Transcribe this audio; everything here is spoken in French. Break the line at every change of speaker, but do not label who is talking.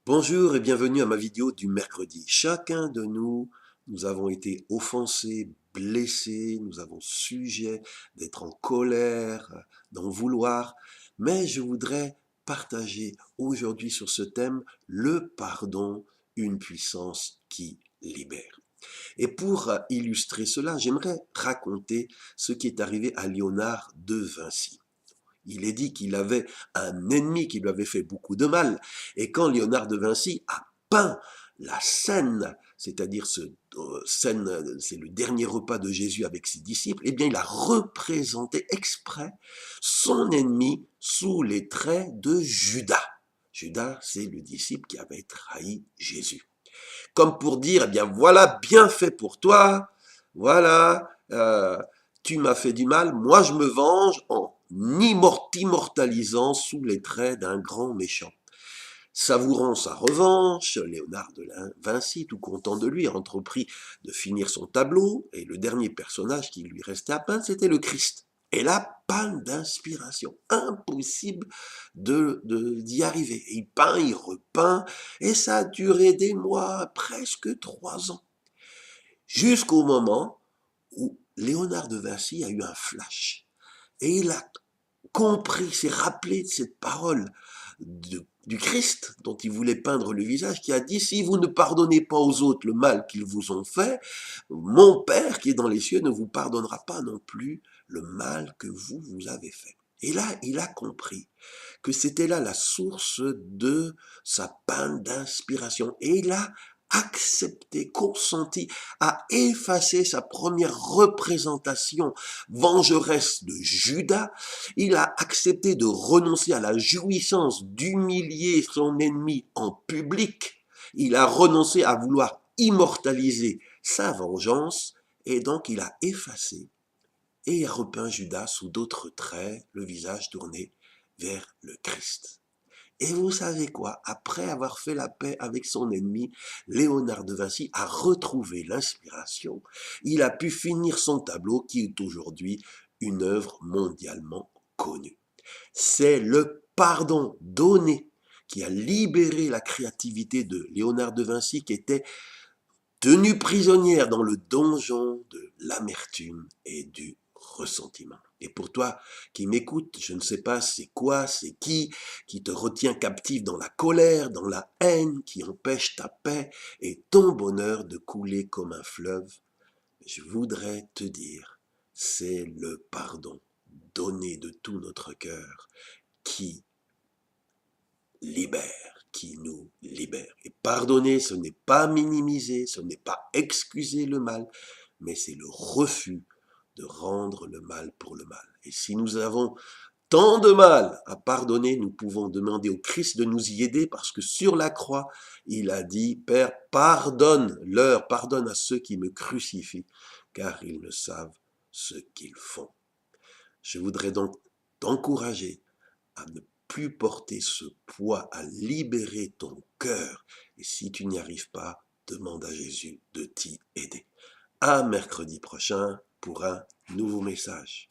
Bonjour et bienvenue à ma vidéo du mercredi. Chacun de nous avons été offensés, blessés, nous avons sujet d'être en colère, d'en vouloir, mais je voudrais partager aujourd'hui sur ce thème le pardon, une puissance qui libère. Et pour illustrer cela, j'aimerais raconter ce qui est arrivé à Léonard de Vinci. Il est dit qu'il avait un ennemi qui lui avait fait beaucoup de mal. Et quand Léonard de Vinci a peint la scène, c'est-à-dire scène, c'est le dernier repas de Jésus avec ses disciples, eh bien il a représenté exprès son ennemi sous les traits de Judas. Judas, c'est le disciple qui avait trahi Jésus. Comme pour dire, eh bien voilà, bien fait pour toi, voilà, tu m'as fait du mal, moi je me venge en immortalisant sous les traits d'un grand méchant. Savourant sa revanche, Léonard de Vinci, tout content de lui, a entrepris de finir son tableau, et le dernier personnage qui lui restait à peindre, c'était le Christ. Et là, panne d'inspiration, impossible d'y arriver. Et il peint, il repeint, et ça a duré des mois, presque 3 ans, jusqu'au moment où Léonard de Vinci a eu un flash. Et il a compris, s'est rappelé de cette parole du Christ dont il voulait peindre le visage, qui a dit, si vous ne pardonnez pas aux autres le mal qu'ils vous ont fait, mon Père qui est dans les cieux ne vous pardonnera pas non plus le mal que vous avez fait. Et là, il a compris que c'était là la source de sa panne d'inspiration. Et il a accepté, consenti à effacer sa première représentation vengeresse de Judas. Il a accepté de renoncer à la jouissance d'humilier son ennemi en public. Il a renoncé à vouloir immortaliser sa vengeance et donc il a effacé et repeint Judas sous d'autres traits, le visage tourné vers le Christ. Et vous savez quoi? Après avoir fait la paix avec son ennemi, Léonard de Vinci a retrouvé l'inspiration. Il a pu finir son tableau qui est aujourd'hui une œuvre mondialement connue. C'est le pardon donné qui a libéré la créativité de Léonard de Vinci qui était tenue prisonnière dans le donjon de l'amertume et du ressentiment. Et pour toi qui m'écoutes, je ne sais pas c'est quoi, c'est qui te retient captif dans la colère, dans la haine, qui empêche ta paix et ton bonheur de couler comme un fleuve. Je voudrais te dire, c'est le pardon donné de tout notre cœur qui libère, qui nous libère. Et pardonner, ce n'est pas minimiser, ce n'est pas excuser le mal, mais c'est le refus de rendre le mal pour le mal. Et si nous avons tant de mal à pardonner, nous pouvons demander au Christ de nous y aider parce que sur la croix, il a dit, Père, pardonne-leur, pardonne à ceux qui me crucifient, car ils ne savent ce qu'ils font. Je voudrais donc t'encourager à ne plus porter ce poids, à libérer ton cœur. Et si tu n'y arrives pas, demande à Jésus de t'y aider. À mercredi prochain pour un nouveau message.